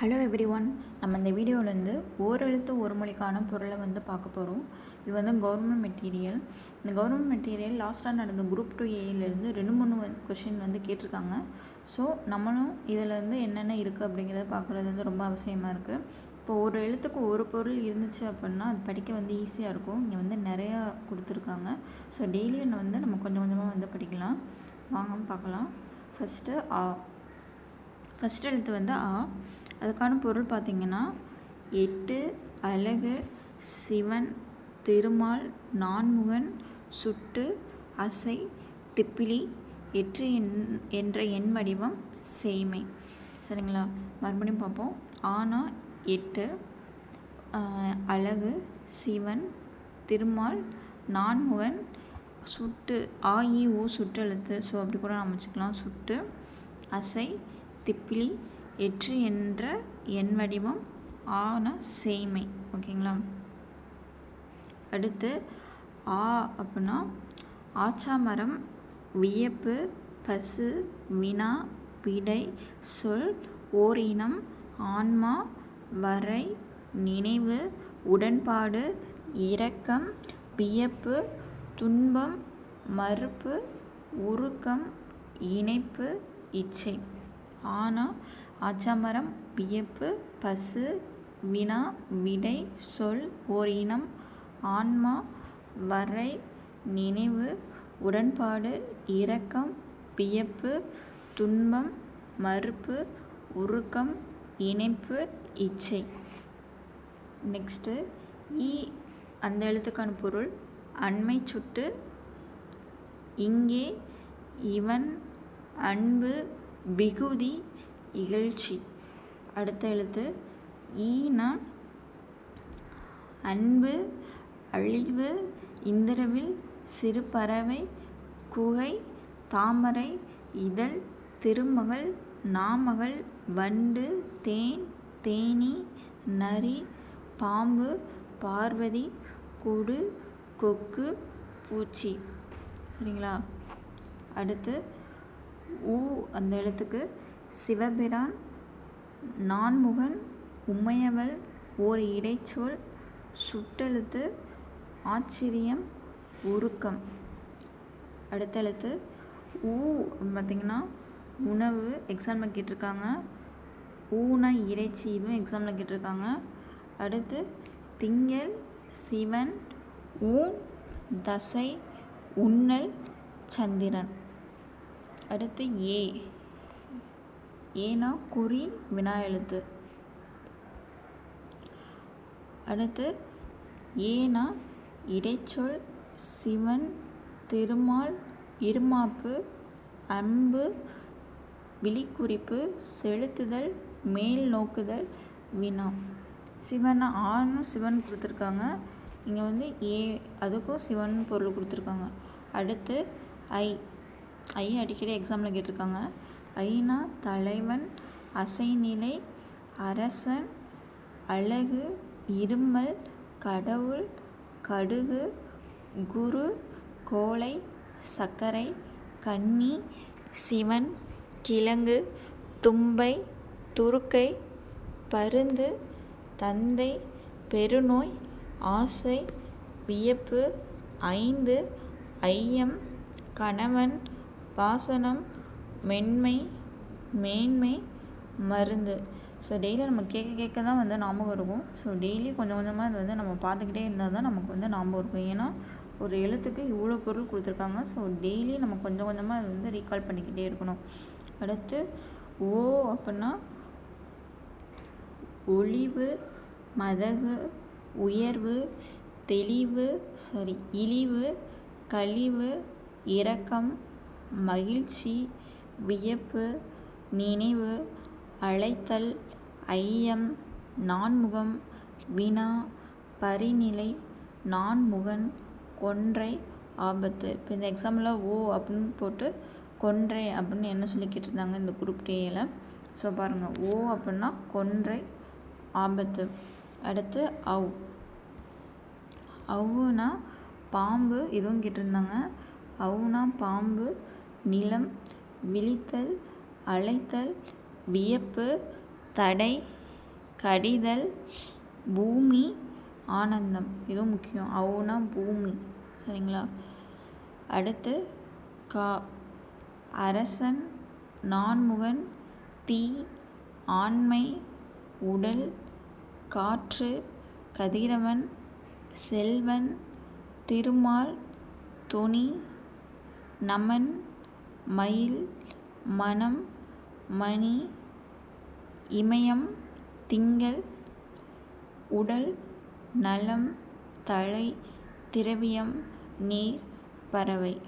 Hello everyone. நம்ம இந்த வீடியோவிலேருந்து ஓரெழுத்து ஒரு மொழிக்கான பொருளை பார்க்க போகிறோம். இது கவர்மெண்ட் மெட்டீரியல். இந்த கவர்மெண்ட் மெட்டீரியல் லாஸ்ட்டாக நடந்த குரூப் 2A ரெண்டு மூணு கொஷின் கேட்டிருக்காங்க. ஸோ நம்மளும் இதில் என்னென்ன இருக்குது அப்படிங்கிறத பார்க்குறது ரொம்ப அவசியமாக இருக்குது. இப்போ ஒரு எழுத்துக்கு ஒரு பொருள் இருந்துச்சு அப்படின்னா அது படிக்க ஈஸியாக இருக்கும். இங்கே நிறையா கொடுத்துருக்காங்க. ஸோ டெய்லியும் நம்ம கொஞ்சம் கொஞ்சமாக படிக்கலாம். வாங்க பார்க்கலாம். ஃபஸ்ட்டு ஆ. ஃபஸ்ட் எழுத்து ஆ. அதுக்கான பொருள் பார்த்திங்கன்னா 8 அழகு, சிவன், திருமால், நான்முகன், சுட்டு, அசை, திப்பிலி, 8 என்ற எண் வடிவம், சேய்மை. சரிங்களா? மறுபடியும் பார்ப்போம். ஆனா 8, அழகு, சிவன், திருமால், நான்முகன், சுட்டு, ஆ இ ஊ சுட்டெழுத்து. ஸோ அப்படி கூட நம்ம வச்சுக்கலாம். சுட்டு, அசை, திப்பிலி, 8 என்ற எண் வடிவம், ஆன சேய்மை. ஓகேங்களா? அடுத்து ஆ அப்படின்னா ஆச்சாமரம், வியப்பு, பசு, வினா, விடை, சொல், ஓர் இனம், ஆன்மா, வரை, நினைவு, உடன்பாடு, இரக்கம், வியப்பு, துன்பம், மறுப்பு, உருக்கம், இணைப்பு, இச்சை. ஆனா ஆச்சாமரம், வியப்பு, பசு, வினா, விடை, சொல், ஓர் இனம், ஆன்மா, வரை, நினைவு, உடன்பாடு, இரக்கம், வியப்பு, துன்பம், மறுப்பு, உருக்கம், இணைப்பு, இச்சை. நெக்ஸ்ட்டு ஈ. அந்த எழுத்துக்கான பொருள் அண்மை சுட்டு, இங்கே, இவன், அன்பு, விகுதி, இகழ்ச்சி. அடுத்த எழுத்து ஈனா அன்பு, அழிவு, இந்திரவில், சிறு பறவை, குகை, தாமரை, இதழ், திருமகள், நாமகள், வண்டு, தேன், தேனீ, நரி, பாம்பு, பார்வதி, கொடு, கொக்கு, பூச்சி. சரிங்களா? அடுத்து ஊ. அந்த எழுத்துக்கு சிவபிரான், நான்முகன், உமையவள், ஓர் இடைச்சொல், சுட்டெழுத்து, ஆச்சரியம், உருக்கம். அடுத்த எழுத்து ஊ. பார்த்திங்கன்னா உணவு, எக்ஸாமில் கேட்டிருக்காங்க. ஊனா இறைச்சி, இதுவும் எக்ஸாமில் கேட்டிருக்காங்க. அடுத்து திங்கள், சிவன், ஊன், தசை, உண்ணல், சந்திரன். அடுத்து ஏ. ஏனா குறி, வினா எழுத்து. அடுத்து ஏனா இடைச்சொல், சிவன், திருமால், இருமாப்பு, அம்பு, விழிக்குறிப்பு, செலுத்துதல், மேல் நோக்குதல், வினா. சிவன் ஆணும் சிவன் கொடுத்துருக்காங்க. இங்கே ஏ அதுக்கும் சிவன் பொருள் கொடுத்துருக்காங்க. அடுத்து ஐ. ஐ அடிக்கடி எக்ஸாமில் கேட்டிருக்காங்க. ஐனா தலைவன், அசைநிலை, அரசன், அழகு, இருமல், கடவுள், கடுகு, குரு, கோழை, சர்க்கரை, கன்னி, சிவன், கிழங்கு, தும்பை, துருக்கை, பருந்து, தந்தை, பெருநோய், ஆசை, வியப்பு, 5, ஐயம், கணவன், வாசனம், மென்மை, மேன்மை, மருந்து. ஸோ டெய்லி நம்ம கேட்க தான் ஞாபகம் இருக்கும். ஸோ டெய்லி கொஞ்சம் கொஞ்சமாக இது நம்ம பார்த்துக்கிட்டே இருந்தால் தான் நமக்கு ஞாபகம் இருக்கும். ஏன்னா ஒரு எழுத்துக்கு இவ்வளோ பொருள் கொடுத்துருக்காங்க. ஸோ டெய்லி நம்ம கொஞ்சம் கொஞ்சமாக அது ரீகால் பண்ணிக்கிட்டே இருக்கணும். அடுத்து ஓ அப்படின்னா ஒளிவு, மதகு, உயர்வு, தெளிவு, இழிவு, கழிவு, இரக்கம், மகிழ்ச்சி, வியப்பு, நினைவு, அழைத்தல், ஐயம், நான்முகம், வினா, பரிநிலை, நான்முகன், கொன்றை, ஆபத்து. இப்போ இந்த எக்ஸாம்பிளில் ஓ அப்படின்னு போட்டு கொன்றை அப்படின்னு என்ன சொல்லி கேட்டிருந்தாங்க இந்த குரூப் டேயில். ஸோ பாருங்கள், ஓ அப்படின்னா கொன்றை, ஆபத்து. அடுத்து அவ். அவுனா பாம்பு, இதுவும் கேட்டிருந்தாங்க. அவுனா பாம்பு, நிலம், விழித்தல், அழைத்தல், வியப்பு, தடை, கடிதல், பூமி, ஆனந்தம். இதுவும் முக்கியம். அவுனா பூமி. சரிங்களா? அடுத்து கா அரசன், நான்முகன், தீ, ஆண்மை, உடல், காற்று, கதிரவன், செல்வன், திருமால், தொனி, நமன், மயில், மனம், மணி, இமயம், திங்கள், உடல், நலம், தலை, திரவியம், நீர், பறவை.